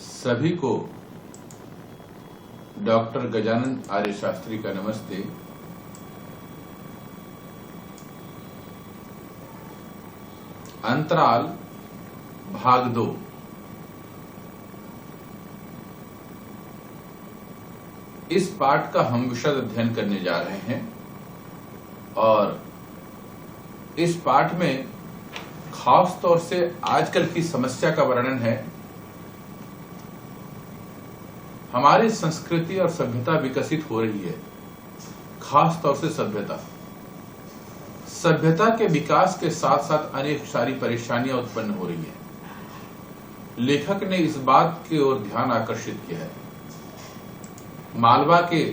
सभी को डॉक्टर गजानन आर्य शास्त्री का नमस्ते। अंतराल भाग 2। इस पाठ का हम विशद अध्ययन करने जा रहे हैं और इस पाठ में खास तौर से आजकल की समस्या का वर्णन है। हमारी संस्कृति और सभ्यता विकसित हो रही है, खास तौर से सभ्यता के विकास के साथ साथ अनेक सारी परेशानियां उत्पन्न हो रही हैं। लेखक ने इस बात की ओर ध्यान आकर्षित किया है। मालवा के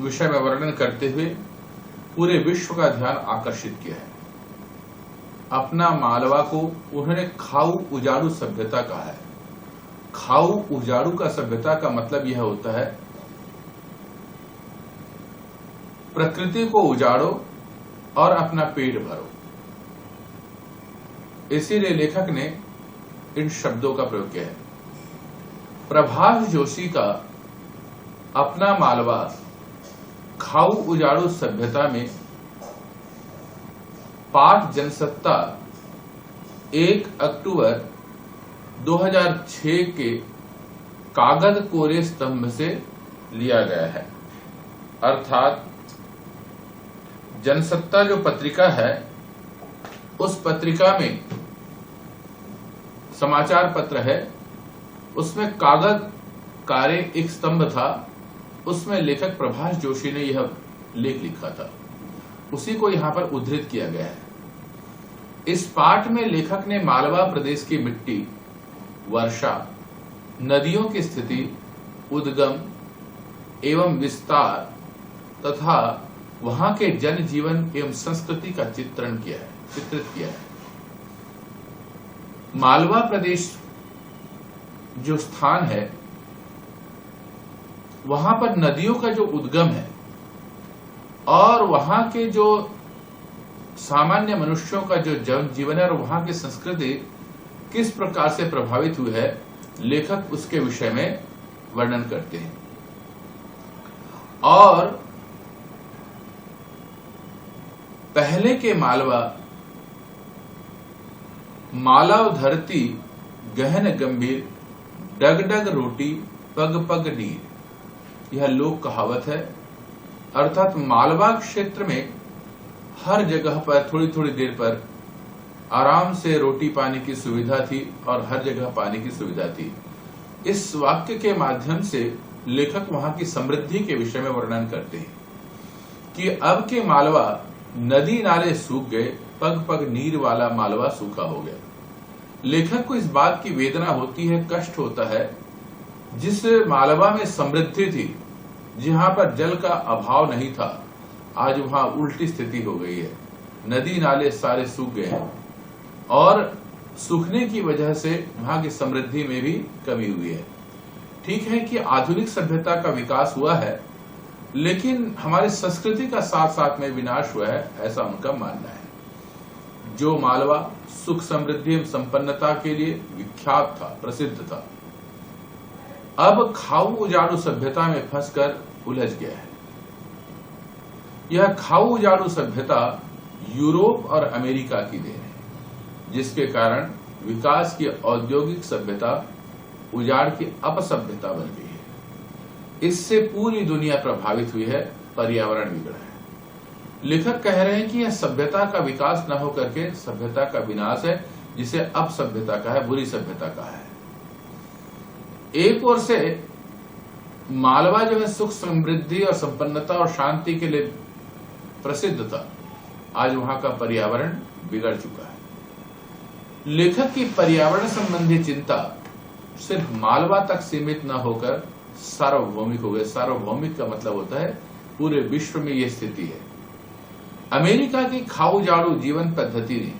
विषय में वर्णन करते हुए पूरे विश्व का ध्यान आकर्षित किया है। अपना मालवा को उन्होंने खाऊ उजाड़ू सभ्यता कहा है। खाऊ उजाड़ू का सभ्यता का मतलब यह होता है प्रकृति को उजाड़ो और अपना पेट भरो। इसीलिए लेखक ने इन शब्दों का प्रयोग किया है। प्रभाष जोशी का अपना मालवा खाऊ उजाड़ू सभ्यता में पाठ जनसत्ता 1 अक्टूबर 2006 के कागज कोरे स्तंभ से लिया गया है। अर्थात जनसत्ता जो पत्रिका है, उस पत्रिका में समाचार पत्र है, उसमें कागज कारे एक स्तंभ था। उसमें लेखक प्रभाष जोशी ने यह लेख लिखा था, उसी को यहां पर उद्धृत किया गया है। इस पाठ में लेखक ने मालवा प्रदेश की मिट्टी, वर्षा, नदियों की स्थिति, उद्गम एवं विस्तार तथा वहां के जनजीवन एवं संस्कृति का चित्रित किया है। मालवा प्रदेश जो स्थान है, वहां पर नदियों का जो उद्गम है और वहां के जो सामान्य मनुष्यों का जो जीवन है और वहां की संस्कृति किस प्रकार से प्रभावित हुई है, लेखक उसके विषय में वर्णन करते हैं। और पहले के मालवा मालव धरती गहन गंभीर, डग डग रोटी पग पग नीर, यह लोक कहावत है। अर्थात मालवा क्षेत्र में हर जगह पर थोड़ी थोड़ी देर पर आराम से रोटी पानी की सुविधा थी और हर जगह पानी की सुविधा थी। इस वाक्य के माध्यम से लेखक वहां की समृद्धि के विषय में वर्णन करते हैं कि अब के मालवा नदी नाले सूख गए, पग पग नीर वाला मालवा सूखा हो गया। लेखक को इस बात की वेदना होती है, कष्ट होता है, जिस मालवा में समृद्धि थी, जहां पर जल का अभाव नहीं था, आज वहां उल्टी स्थिति हो गई है। नदी नाले सारे सूख गए हैं और सूखने की वजह से वहां की समृद्धि में भी कमी हुई है। ठीक है कि आधुनिक सभ्यता का विकास हुआ है, लेकिन हमारी संस्कृति का साथ साथ में विनाश हुआ है, ऐसा उनका मानना है। जो मालवा सुख समृद्धि एवं संपन्नता के लिए विख्यात था, प्रसिद्ध था, अब खाऊ उजाड़ू सभ्यता में फंसकर उलझ गया है। यह खाऊ उजाड़ू सभ्यता यूरोप और अमेरिका की देन है, जिसके कारण विकास की औद्योगिक सभ्यता उजाड़ की अपसभ्यता बन गई है। इससे पूरी दुनिया प्रभावित हुई है, पर्यावरण बिगड़ा है। लेखक कह रहे हैं कि यह सभ्यता का विकास न होकर के सभ्यता का विनाश है, जिसे अपसभ्यता का है, बुरी सभ्यता का है। एक ओर से मालवा जो है सुख समृद्धि और संपन्नता और शांति के लिए प्रसिद्ध था, आज वहां का पर्यावरण बिगड़ चुका है। लेखक की पर्यावरण संबंधी चिंता सिर्फ मालवा तक सीमित न होकर सार्वभौमिक हो गए। सार्वभौमिक का मतलब होता है पूरे विश्व में यह स्थिति है। अमेरिका की खाऊ जाड़ू जीवन पद्धति ने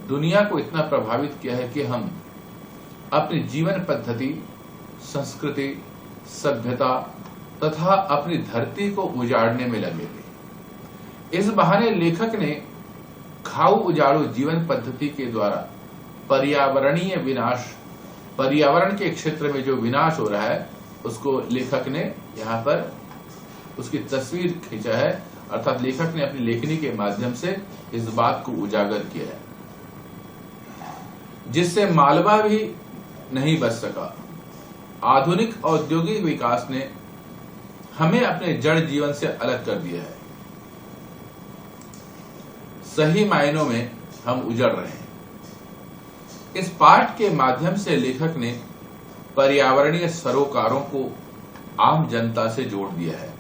दुनिया को इतना प्रभावित किया है कि हम अपनी जीवन पद्धति, संस्कृति, सभ्यता तथा अपनी धरती को उजाड़ने में लगे थे। इस बहाने लेखक ने खाऊ उजाड़ू जीवन पद्धति के द्वारा पर्यावरणीय विनाश पर्यावरण के क्षेत्र में जो विनाश हो रहा है उसको लेखक ने यहाँ पर उसकी तस्वीर खींचा है, अर्थात लेखक ने अपनी लेखनी के माध्यम से इस बात को उजागर किया है, जिससे मालवा भी नहीं बच सका। आधुनिक औद्योगिक विकास ने हमें अपने जड़ जीवन से अलग कर दिया है। सही मायनों में हम उजड़ रहे हैं। इस पाठ के माध्यम से लेखक ने पर्यावरणीय सरोकारों को आम जनता से जोड़ दिया है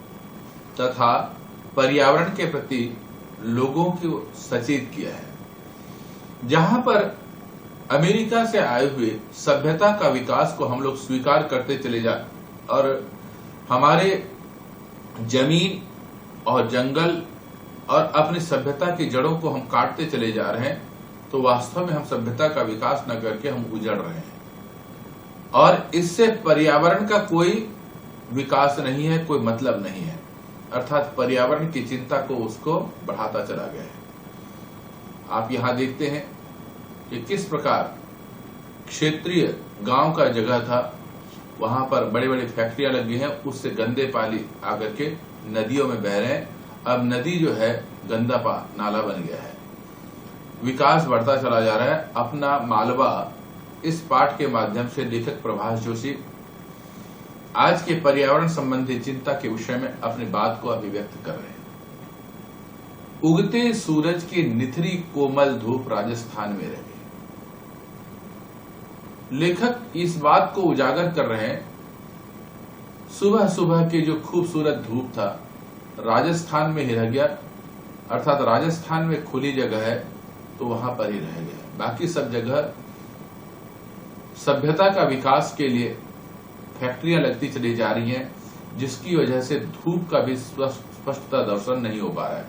तथा पर्यावरण के प्रति लोगों को सचेत किया है। जहां पर अमेरिका से आए हुए सभ्यता का विकास को हम लोग स्वीकार करते चले जा और हमारे जमीन और जंगल और अपनी सभ्यता की जड़ों को हम काटते चले जा रहे हैं, तो वास्तव में हम सभ्यता का विकास न करके हम उजड़ रहे हैं और इससे पर्यावरण का कोई विकास नहीं है, कोई मतलब नहीं है, अर्थात पर्यावरण की चिंता को उसको बढ़ाता चला गया है। आप यहां देखते हैं कि किस प्रकार क्षेत्रीय गांव का जगह था, वहां पर बड़े बड़े फैक्ट्रियां लगी हैं, उससे गंदे पानी आकर के नदियों में बह रहे हैं। अब नदी जो है गंदा नाला बन गया है, विकास बढ़ता चला जा रहा है। अपना मालवा इस पाठ के माध्यम से लेखक प्रभाष जोशी आज के पर्यावरण संबंधी चिंता के विषय में अपनी बात को अभिव्यक्त कर रहे हैं। उगते सूरज की निथरी कोमल धूप राजस्थान में रह गई। लेखक इस बात को उजागर कर रहे हैं, सुबह सुबह के जो खूबसूरत धूप था राजस्थान में ही रह गया, अर्थात राजस्थान में खुली जगह है तो वहां पर ही रह गया। बाकी सब जगह सभ्यता का विकास के लिए फैक्ट्रियां लगती चली जा रही हैं, जिसकी वजह से धूप का भी स्पष्टता दर्शन नहीं हो पा रहा है।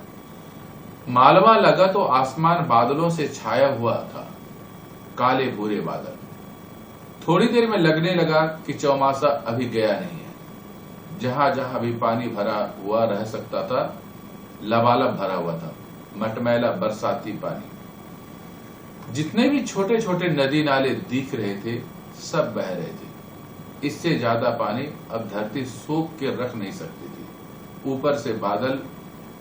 मालवा लगा तो आसमान बादलों से छाया हुआ था, काले भूरे बादल। थोड़ी देर में लगने लगा कि चौमासा अभी गया नहीं है। जहां जहां भी पानी भरा हुआ रह सकता था लबालब भरा हुआ था, मटमैला बरसाती पानी। जितने भी छोटे छोटे नदी नाले दिख रहे थे सब बह रहे थे। इससे ज्यादा पानी अब धरती सोख के रख नहीं सकती थी, ऊपर से बादल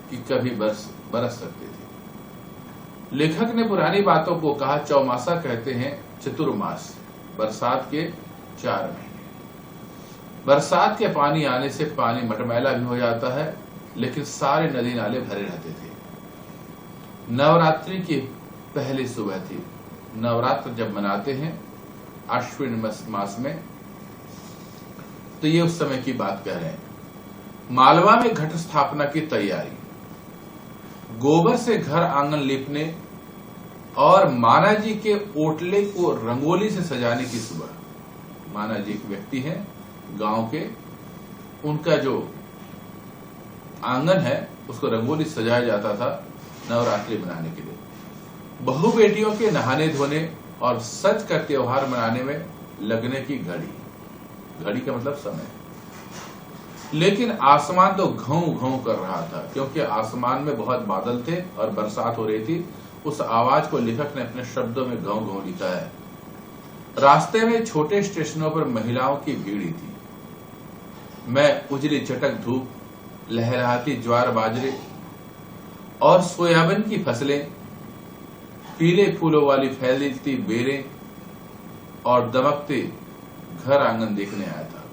की कभी बरस सकते थे। लेखक ने पुरानी बातों को कहा, चौमासा कहते हैं चतुर्मास, बरसात के 4 महीने। बरसात के पानी आने से पानी मटमैला भी हो जाता है, लेकिन सारे नदी नाले भरे रहते थे। नवरात्रि की पहली सुबह थी। नवरात्र जब मनाते हैं अश्विन मास में, तो ये उस समय की बात कह रहे हैं। मालवा में घट स्थापना की तैयारी, गोबर से घर आंगन लीपने और माना जी के ओटले को रंगोली से सजाने की सुबह। माना जी एक व्यक्ति हैं गांव के, उनका जो आंगन है उसको रंगोली सजाया जाता था नवरात्रि मनाने के लिए। बहु बेटियों के नहाने धोने और सच का त्योहार मनाने में लगने की घड़ी का मतलब समय। लेकिन आसमान तो घों घों कर रहा था, क्योंकि आसमान में बहुत बादल थे और बरसात हो रही थी। उस आवाज को लेखक ने अपने शब्दों में घों घों लिखा है। रास्ते में छोटे स्टेशनों पर महिलाओं की भीड़ थी। मैं उजली चटक धूप, लहराती ज्वार बाजरे और सोयाबीन की फसलें, पीले फूलों वाली फैलती बेरें और दमकते घर आंगन देखने आया था।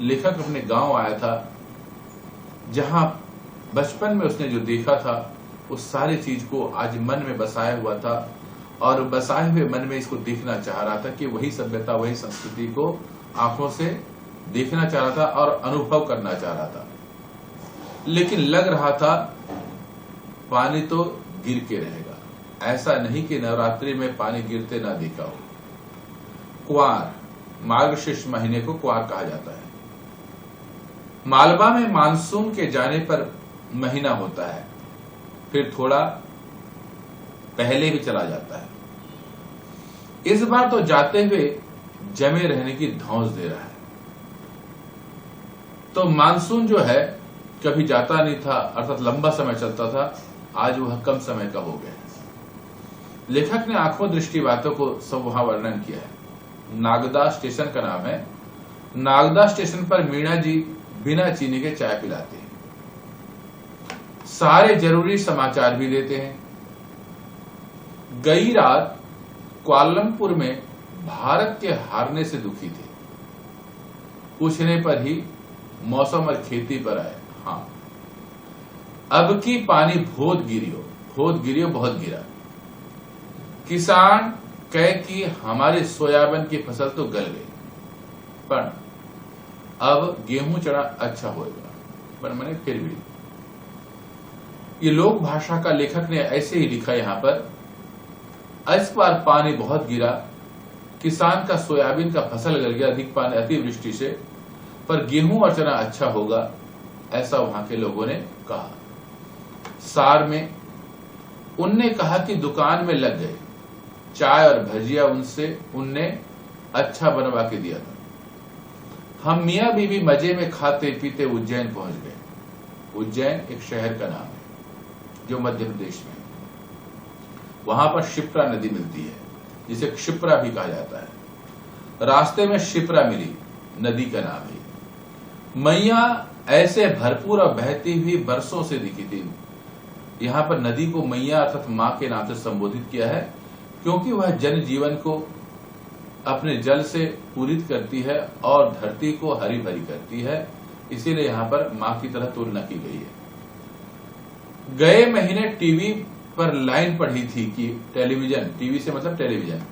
लेखक अपने गांव आया था, जहां बचपन में उसने जो देखा था उस सारी चीज को आज मन में बसाया हुआ था और बसाए हुए मन में इसको देखना चाह रहा था कि वही सभ्यता, वही संस्कृति को आंखों से देखना चाह रहा था और अनुभव करना चाह रहा था। लेकिन लग रहा था पानी तो गिर के रहेगा, ऐसा नहीं कि नवरात्रि में पानी गिरते ना देखा हो। क्वार, मार्गशीर्ष महीने को क्वार कहा जाता है। मालवा में मानसून के जाने पर महीना होता है, फिर थोड़ा पहले भी चला जाता है। इस बार तो जाते हुए जमे रहने की धौंस दे रहा है। तो मानसून जो है कभी जाता नहीं था, अर्थात लंबा समय चलता था, आज वह कम समय का हो गया है। लेखक ने आंखों दृष्टि बातों को सब वहां वर्णन किया है। नागदा स्टेशन का नाम है। नागदा स्टेशन पर मीणा जी बिना चीनी के चाय पिलाते हैं, सारे जरूरी समाचार भी देते हैं। गई रात कुआलालंपुर में भारत के हारने से दुखी थे, पूछने पर ही मौसम और खेती पर आए। हाँ, अब की पानी बहुत गिरियो बहुत गिरा। किसान कहे कि हमारी सोयाबीन की फसल तो गल गई, पर अब गेहूं चढ़ा अच्छा होगा। पर मैंने फिर भी ये लोक भाषा का लेखक ने ऐसे ही लिखा यहां पर, इस बार पानी बहुत गिरा, किसान का सोयाबीन का फसल गल गया अधिक पानी अतिवृष्टि से, पर गेहूं और चना अच्छा होगा, ऐसा वहां के लोगों ने कहा। सार में उनने कहा कि दुकान में लग गए, चाय और भजिया उनने अच्छा बनवा के दिया था। हम मियां बीवी मजे में खाते पीते उज्जैन पहुंच गए। उज्जैन एक शहर का नाम है जो मध्य प्रदेश में, वहां पर शिप्रा नदी मिलती है जिसे क्षिप्रा भी कहा जाता है। रास्ते में शिप्रा मिली, नदी का नाम है। मैया ऐसे भरपूर और बहती हुई बरसों से दिखी थी। यहां पर नदी को मैया अर्थात मां के नाम से संबोधित किया है, क्योंकि वह जन जीवन को अपने जल से पूरित करती है और धरती को हरी भरी करती है, इसीलिए यहां पर मां की तरह तुलना की गई है। गए महीने टीवी पर लाइन पढ़ी थी कि टेलीविजन, टीवी से मतलब टेलीविजन,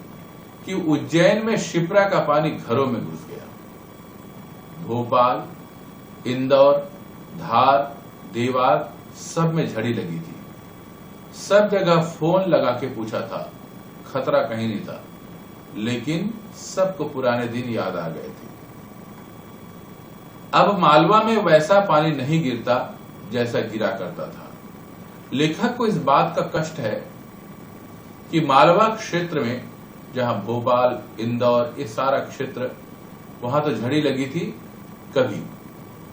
कि उज्जैन में शिप्रा का पानी घरों में घुस गया। भोपाल, इंदौर, धार, देवास सब में झड़ी लगी थी। सब जगह फोन लगा के पूछा था, खतरा कहीं नहीं था, लेकिन सबको पुराने दिन याद आ गए थे। अब मालवा में वैसा पानी नहीं गिरता जैसा गिरा करता था। लेखक को इस बात का कष्ट है कि मालवा क्षेत्र में, जहां भोपाल, इंदौर, ये सारा क्षेत्र, वहां तो झड़ी लगी थी कभी,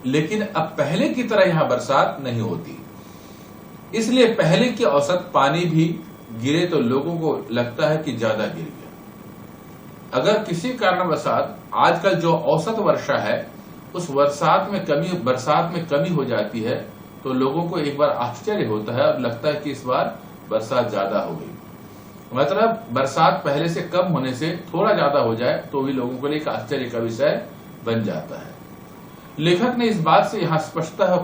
लेकिन अब पहले की तरह यहां बरसात नहीं होती। इसलिए पहले की औसत पानी भी गिरे तो लोगों को लगता है कि ज्यादा गिर गया। अगर किसी कारणवशात आजकल जो औसत वर्षा है उस बरसात में कमी हो जाती है तो लोगों को एक बार आश्चर्य होता है और लगता है कि इस बार बरसात ज्यादा हो गई। मतलब बरसात पहले से कम होने से थोड़ा ज्यादा हो जाए तो भी लोगों के लिए एक आश्चर्य का विषय बन जाता है। लेखक ने इस बात से यहां स्पष्टतः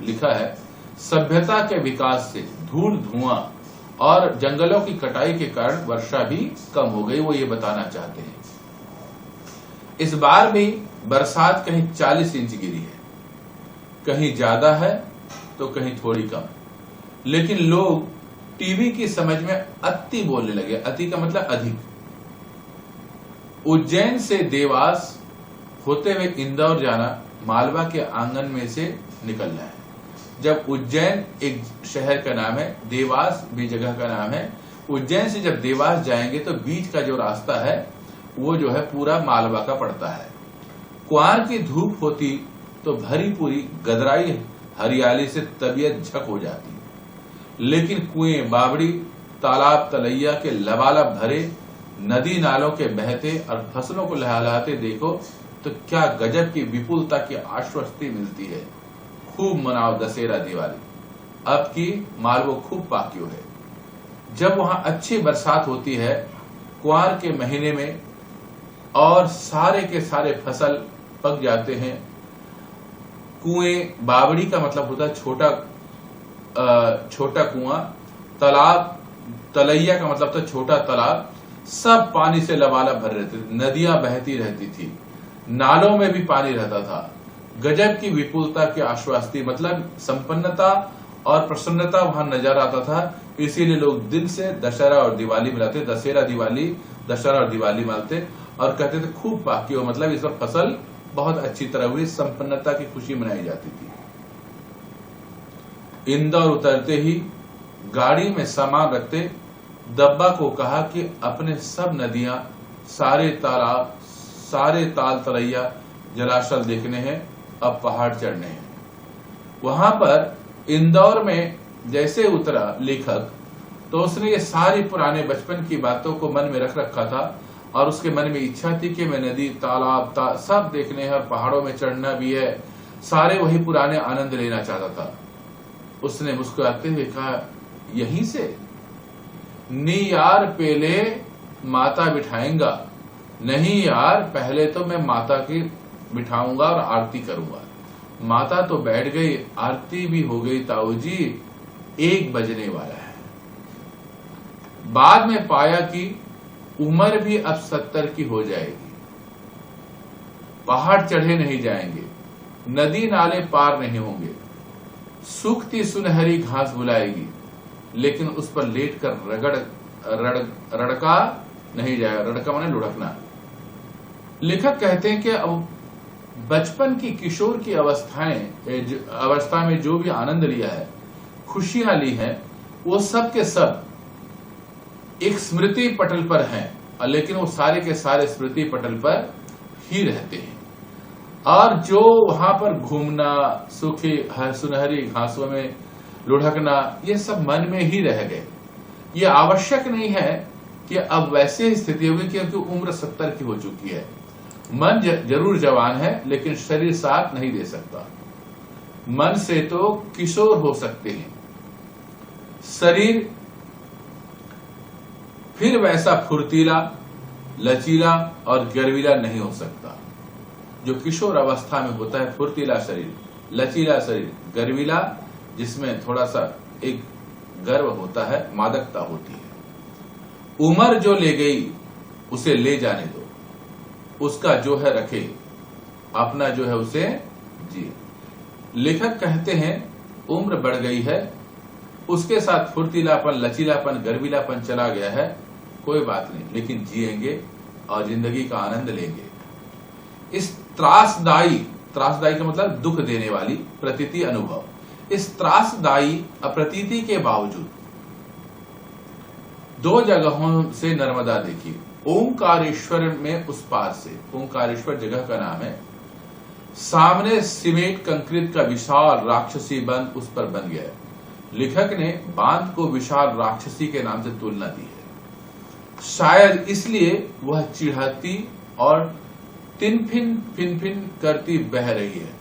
लिखा है, सभ्यता के विकास से धूल धुआं और जंगलों की कटाई के कारण वर्षा भी कम हो गई, वो ये बताना चाहते हैं। इस बार भी बरसात कहीं 40 इंच गिरी है, कहीं ज्यादा है तो कहीं थोड़ी कम, लेकिन लोग टीवी की समझ में अति बोलने लगे। अति का मतलब अधिक। उज्जैन से देवास होते हुए इंदौर जाना मालवा के आंगन में से निकलना है। जब उज्जैन एक शहर का नाम है, देवास भी जगह का नाम है, उज्जैन से जब देवास जाएंगे तो बीच का जो रास्ता है वो जो है पूरा मालवा का पड़ता है। कुआर की धूप होती तो भरी पूरी गदराई हरियाली से तबीयत झक हो जाती, लेकिन कुएं, बावड़ी, तालाब, तलैया के लबालब भरे, नदी नालों के बहते और फसलों को लहलाते देखो तो क्या गजब की विपुलता की आश्वस्ति मिलती है। खूब मनाओ दशहरा दिवाली, अब की मालवो खूब पाक्यो है। जब वहां अच्छी बरसात होती है कुआर के महीने में और सारे के सारे फसल पक जाते हैं। कुएं, बावड़ी का मतलब होता है छोटा कुआं, तालाब, तलैया का मतलब था छोटा तालाब, सब पानी से लबालब भर रहते थे। नदियां बहती रहती थी, नालों में भी पानी रहता था। गजब की विपुलता की आश्वस्ति मतलब संपन्नता और प्रसन्नता वहां नजर आता था। इसीलिए लोग दिन से दशहरा और दिवाली मनाते, दशहरा और दिवाली मनाते और कहते थे खूब पाकियो, मतलब इस पर फसल बहुत अच्छी तरह हुई, संपन्नता की खुशी मनाई जाती थी। इंदौर उतरते ही गाड़ी में सामान रखते डब्बा को कहा कि अपने सब नदियां, सारे तालाब, सारे ताल तलैया, जलाशय देखने हैं, अब पहाड़ चढ़ने हैं। वहां पर इंदौर में जैसे उतरा लेखक तो उसने ये सारी पुराने बचपन की बातों को मन में रख रखा था और उसके मन में इच्छा थी कि मैं नदी तालाब सब देखने हैं और पहाड़ों में चढ़ना भी है, सारे वही पुराने आनंद लेना चाहता था। उसने मुस्कुराते हुए कहा, यहीं से? नी यार पहले माता बिठाएंगा। नहीं यार, पहले तो मैं माता की बिठाऊंगा और आरती करूंगा। माता तो बैठ गई, आरती भी हो गई ताऊ जी, 1 बजने वाला है। बाद में पाया कि उम्र भी अब 70 की हो जाएगी, पहाड़ चढ़े नहीं जाएंगे, नदी नाले पार नहीं होंगे, सूखती सुनहरी घास बुलाएगी, लेकिन उस पर लेटकर रड़का नहीं जाएगा। रड़का माने लुढ़कना। लेखक कहते हैं कि अब बचपन की, किशोर की अवस्था में जो भी आनंद लिया है, खुशियां ली हैं, वो सब के सब एक स्मृति पटल पर हैं, लेकिन वो सारे के सारे स्मृति पटल पर ही रहते हैं। और जो वहां पर घूमना, सूखी सुनहरी घासों में लुढ़कना, ये सब मन में ही रह गए। ये आवश्यक नहीं है कि अब वैसे ही स्थिति होगी, क्योंकि उम्र 70 की हो चुकी है। मन जरूर जवान है, लेकिन शरीर साथ नहीं दे सकता। मन से तो किशोर हो सकते हैं, शरीर फिर वैसा फुर्तीला, लचीला और गर्वीला नहीं हो सकता। जो किशोर अवस्था में होता है, फुर्तीला शरीर, लचीला शरीर, गर्वीला, जिसमें थोड़ा सा एक गर्व होता है, मादकता होती है। उम्र जो ले गई उसे ले जाने दो, उसका जो है रखे, अपना जो है उसे जिए। लेखक कहते हैं उम्र बढ़ गई है, उसके साथ फुर्तीलापन, लचीलापन, गर्वीलापन चला गया है, कोई बात नहीं, लेकिन जिएंगे और जिंदगी का आनंद लेंगे। इस त्रासदायी का मतलब दुख देने वाली प्रतीति अनुभव, इस त्रासदायी अप्रतीति के बावजूद 2 जगहों से नर्मदा देखी। ओंकारेश्वर में उस पार से, ओंकारेश्वर जगह का नाम है, सामने सीमेंट कंक्रीट का विशाल राक्षसी बांध उस पर बन गया है। लेखक ने बांध को विशाल राक्षसी के नाम से तुलना दी है, शायद इसलिए वह चिढ़ाती और फिन करती बह रही है।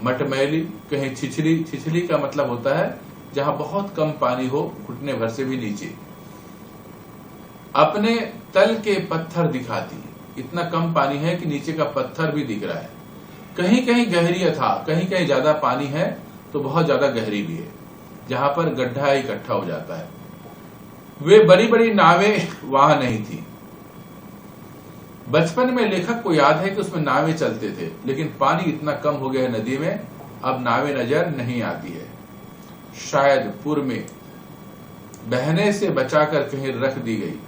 मटमैली, कहीं छिछली का मतलब होता है जहां बहुत कम पानी हो, घुटने भर से भी नीचे। अपने तल के पत्थर दिखाती है, इतना कम पानी है कि नीचे का पत्थर भी दिख रहा है। कहीं कहीं गहरी था, कहीं कहीं ज्यादा पानी है तो बहुत ज्यादा गहरी भी है, जहां पर गड्ढा इकट्ठा हो जाता है। वे बड़ी बड़ी नावें वहां नहीं थी। बचपन में लेखक को याद है कि उसमें नावें चलते थे, लेकिन पानी इतना कम हो गया है नदी में, अब नावें नजर नहीं आती है। शायद पूर्व में बहने से बचाकर कहीं रख दी गई।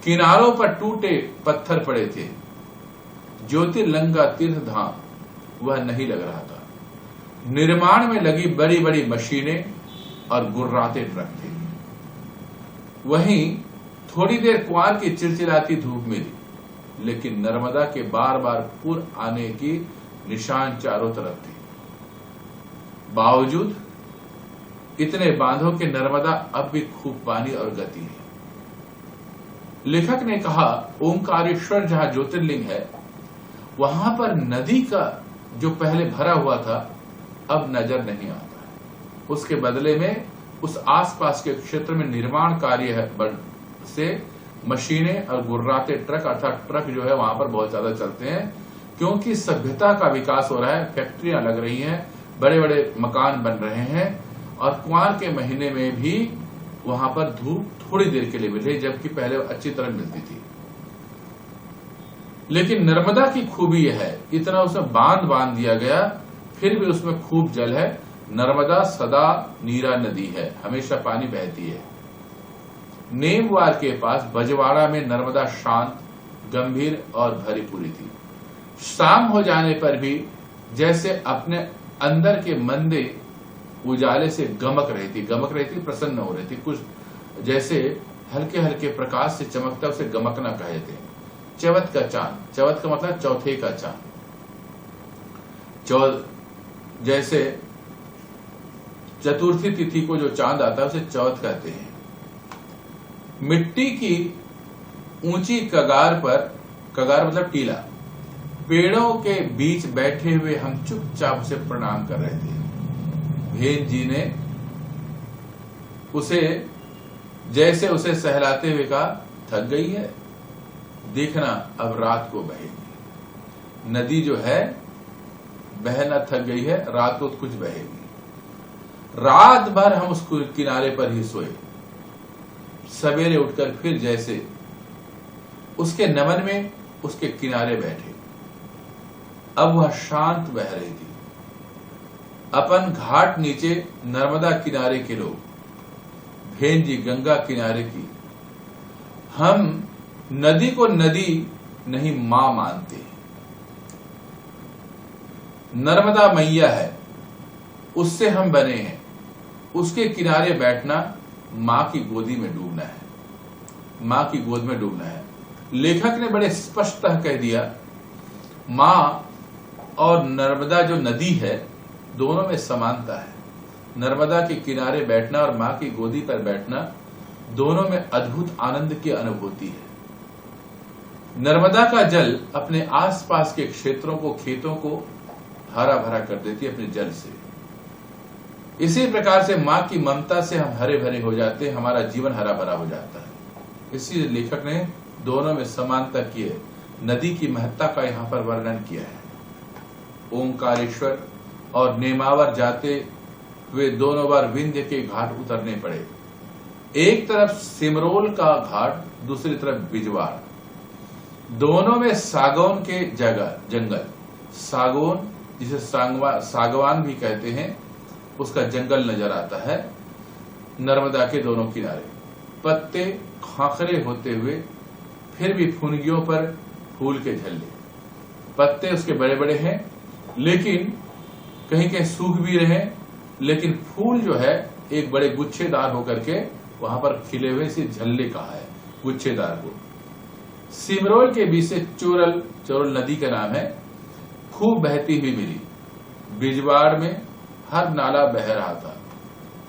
किनारों पर टूटे पत्थर पड़े थे। ज्योतिर्लिंगा तीर्थ धाम वह नहीं लग रहा था। निर्माण में लगी बड़ी बड़ी मशीनें और गुर्राते ट्रक थे। वहीं थोड़ी देर कुआर की चिलचिलाती धूप मिली, लेकिन नर्मदा के बार बार पुर आने की निशान चारों तरफ थे। बावजूद इतने बांधों के नर्मदा अब भी खूब पानी और गति है। लेखक ने कहा, ओंकारेश्वर जहां ज्योतिर्लिंग है, वहां पर नदी का जो पहले भरा हुआ था अब नजर नहीं आता है। उसके बदले में उस आसपास के क्षेत्र में निर्माण कार्य है से मशीनें और गुर्राते ट्रक, अर्थात ट्रक जो है वहां पर बहुत ज्यादा चलते हैं, क्योंकि सभ्यता का विकास हो रहा है, फैक्ट्रियां लग रही हैं, बड़े बड़े मकान बन रहे हैं, और कुआर के महीने में भी वहां पर धूप थोड़ी देर के लिए मिल रही, जबकि पहले अच्छी तरह मिलती थी। लेकिन नर्मदा की खूबी यह है, इतना उसमें बांध दिया गया, फिर भी उसमें खूब जल है। नर्मदा सदा नीरा नदी है, हमेशा पानी बहती है। नेमवार के पास बजवाड़ा में नर्मदा शांत, गंभीर और भरी पूरी थी। शाम हो जाने पर भी जैसे अपने अंदर के मंदे उजाले से गमक रही थी, प्रसन्न हो रही थी। कुछ जैसे हल्के हल्के प्रकाश से चमकता, उसे गमकना कहे थे। चवथ का चांद, चवथ का मतलब चौथे का चांद, जैसे चतुर्थी तिथि को जो चांद आता है उसे चौथ कहते हैं। मिट्टी की ऊंची कगार पर, कगार मतलब टीला, पेड़ों के बीच बैठे हुए हम चुपचाप उसे प्रणाम कर रहे थे। भेन जी ने जैसे उसे सहलाते हुए कहा, थक गई है, देखना अब रात को बहेगी। नदी जो है बहना थक गई है, रात को कुछ बहेगी। रात भर हम उस किनारे पर ही सोए। सवेरे उठकर फिर जैसे उसके नमन में उसके किनारे बैठे। अब वह शांत बह रही थी। अपन घाट नीचे नर्मदा किनारे के लोग, भेन जी गंगा किनारे की। हम नदी को नदी नहीं मां मानते हैं। नर्मदा मैया है, उससे हम बने हैं। उसके किनारे बैठना मां की गोदी में डूबना है, मां की गोद में डूबना है। लेखक ने बड़े स्पष्टतः कह दिया, मां और नर्मदा जो नदी है दोनों में समानता है। नर्मदा के किनारे बैठना और मां की गोदी पर बैठना, दोनों में अद्भुत आनंद की अनुभूति है। नर्मदा का जल अपने आसपास के क्षेत्रों को, खेतों को हरा भरा कर देती है अपने जल से। इसी प्रकार से मां की ममता से हम हरे भरे हो जाते हैं, हमारा जीवन हरा भरा हो जाता है। इसी लेखक ने दोनों में समानता की है, नदी की महत्ता का यहां पर वर्णन किया है। ओंकारेश्वर और नेमावर जाते हुए दोनों बार विंध्य के घाट उतरने पड़े। एक तरफ सिमरोल का घाट, दूसरी तरफ बिजवाड़। दोनों में सागौन के जंगल, सागौन जिसे सागवान भी कहते हैं, उसका जंगल नजर आता है। नर्मदा के दोनों किनारे पत्ते खाखरे होते हुए, फिर भी फुनगियों पर फूल के झल्ले। पत्ते उसके बड़े बड़े हैं, लेकिन कहीं कहीं सूख भी रहे, लेकिन फूल जो है एक बड़े गुच्छेदार होकर के वहां पर खिले हुए, इसे झल्ले कहा है गुच्छेदार को। सिमरोल के बीच से चोरल नदी का नाम है, खूब बहती हुई मिली। बिजवाड़ में हर नाला बह रहा था,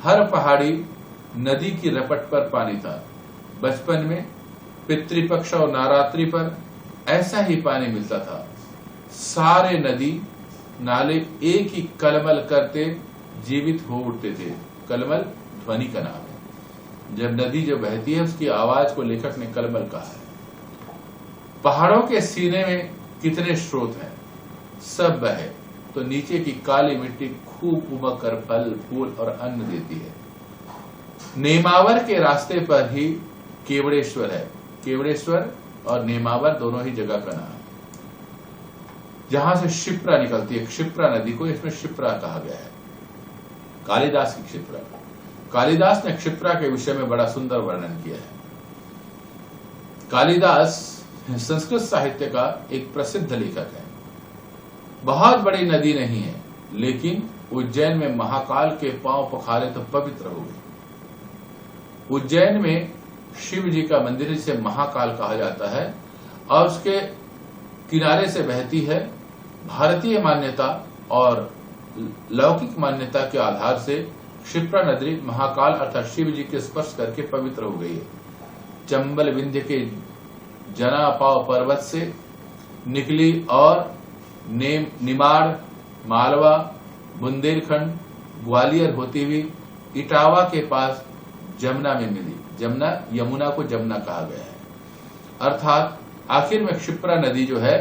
हर पहाड़ी नदी की रपट पर पानी था। बचपन में पितृपक्ष और नवरात्रि पर ऐसा ही पानी मिलता था। सारे नदी नाले एक ही कलमल करते जीवित हो उठते थे। कलमल ध्वनि का नाम है। जब नदी जो बहती है उसकी आवाज को लेखक ने कलमल कहा है। पहाड़ों के सीने में कितने स्रोत हैं, सब बहे तो नीचे की काली मिट्टी खूब उमक कर फल फूल और अन्न देती है। नेमावर के रास्ते पर ही केवड़ेश्वर है। केवड़ेश्वर और नेमावर दोनों ही जगह का नाम है, जहां से क्षिप्रा निकलती है। क्षिप्रा नदी को इसमें क्षिप्रा कहा गया है, कालिदास की क्षिप्रा। कालिदास ने क्षिप्रा के विषय में बड़ा सुंदर वर्णन किया है। कालिदास संस्कृत साहित्य का एक प्रसिद्ध लेखक है। बहुत बड़ी नदी नहीं है, लेकिन उज्जैन में महाकाल के पांव पखारे तो पवित्र हो गए। उज्जैन में शिव जी का मंदिर जिसे महाकाल कहा जाता है, और उसके किनारे से बहती है। भारतीय मान्यता और लौकिक मान्यता के आधार से क्षिप्रा नदी महाकाल अर्थात शिव जी के स्पर्श करके पवित्र हो गई है। चंबल विंध्य के जनापाव पर्वत से निकली और निमाड़, मालवा, बुंदेलखंड, ग्वालियर होती हुई इटावा के पास जमुना में मिली। जमुना, यमुना को जमुना कहा गया है, अर्थात आखिर में क्षिप्रा नदी जो है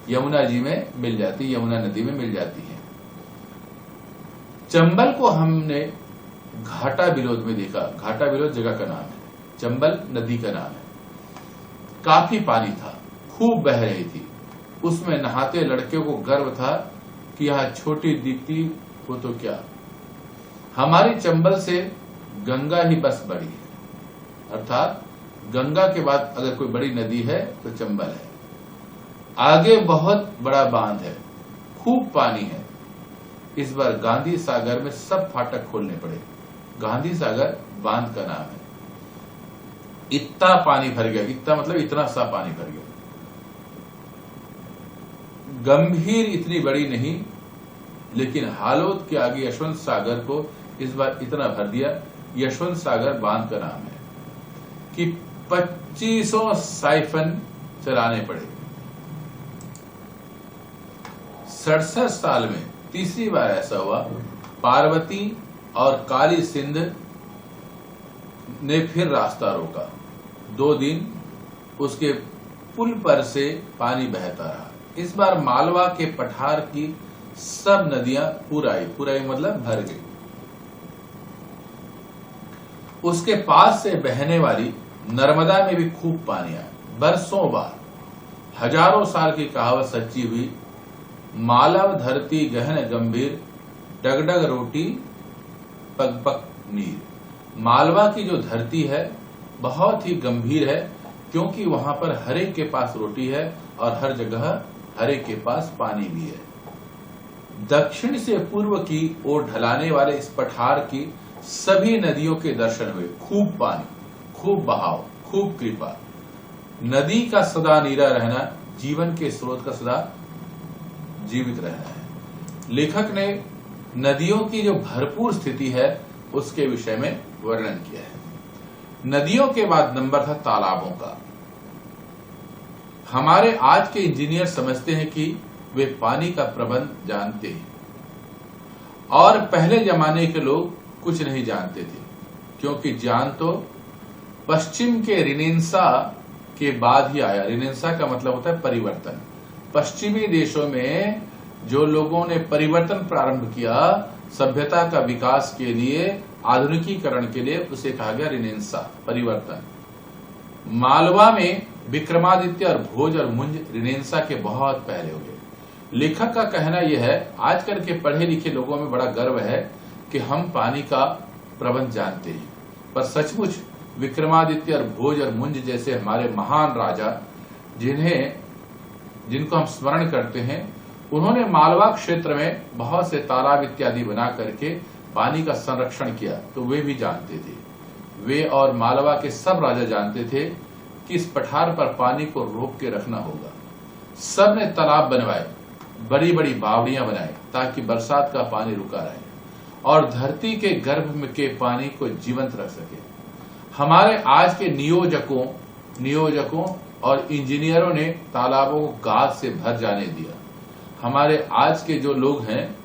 यमुना जी में मिल जाती, यमुना नदी में मिल जाती है। चंबल को हमने घाटा बिलोद में देखा। घाटा बिलोद जगह का नाम है, चंबल नदी का नाम है। काफी पानी था, खूब बह रही थी। उसमें नहाते लड़के को गर्व था कि यहां छोटी दिखती हो तो क्या, हमारी चंबल से गंगा ही बस बड़ी है। अर्थात गंगा के बाद अगर कोई बड़ी नदी है तो चंबल है। आगे बहुत बड़ा बांध है, खूब पानी है। इस बार गांधी सागर में सब फाटक खोलने पड़े। गांधी सागर बांध का नाम है। इतना पानी भर गया, इतना मतलब इतना सा पानी भर गया। गंभीर इतनी बड़ी नहीं, लेकिन हालोद के आगे यशवंत सागर को इस बार इतना भर दिया। यशवंत सागर बांध का नाम है कि 2500 साइफन चलाने पड़े। 67 साल में तीसरी बार ऐसा हुआ, पार्वती और काली सिंध ने फिर रास्ता रोका। 2 दिन उसके पुल पर से पानी बहता रहा। इस बार मालवा के पठार की सब नदियां पुराई मतलब भर गई। उसके पास से बहने वाली नर्मदा में भी खूब पानी आया। बरसों बाद हजारों साल की कहावत सच्ची हुई, मालव धरती गहन गंभीर, डगडग रोटी पग पग नीर। मालवा की जो धरती है बहुत ही गंभीर है, क्योंकि वहां पर हर एक के पास रोटी है और हर जगह हर एक के पास पानी भी है। दक्षिण से पूर्व की ओर ढलाने वाले इस पठार की सभी नदियों के दर्शन हुए। खूब पानी, खूब बहाव, खूब कृपा। नदी का सदा नीरा रहना जीवन के स्रोत का सदा जीवित रहना है। लेखक ने नदियों की जो भरपूर स्थिति है उसके विषय में वर्णन किया है। नदियों के बाद नंबर था तालाबों का। हमारे आज के इंजीनियर समझते हैं कि वे पानी का प्रबंध जानते हैं, और पहले जमाने के लोग कुछ नहीं जानते थे, क्योंकि ज्ञान तो पश्चिम के रिनेंसा के बाद ही आया। रिनेंसा का मतलब होता है परिवर्तन। पश्चिमी देशों में जो लोगों ने परिवर्तन प्रारंभ किया सभ्यता का विकास के लिए, आधुनिकीकरण के लिए, उसे कहा गया रिनेंसा, परिवर्तन। मालवा में विक्रमादित्य और भोज और मुंज रिनेंसा के बहुत पहले हो गए। लेखक का कहना यह है, आजकल के पढ़े लिखे लोगों में बड़ा गर्व है कि हम पानी का प्रबंध जानते हैं, पर सचमुच विक्रमादित्य और भोज और मुंज जैसे हमारे महान राजा जिनको हम स्मरण करते हैं, उन्होंने मालवा क्षेत्र में बहुत से तालाब इत्यादि बना करके पानी का संरक्षण किया, तो वे भी जानते थे। वे और मालवा के सब राजा जानते थे कि इस पठार पर पानी को रोक के रखना होगा। सब ने तालाब बनवाए, बड़ी बड़ी बावड़ियां बनाए, ताकि बरसात का पानी रुका रहे और धरती के गर्भ में के पानी को जीवंत रख सके। हमारे आज के नियोजकों और इंजीनियरों ने तालाबों को गाद से भर जाने दिया। हमारे आज के जो लोग हैं,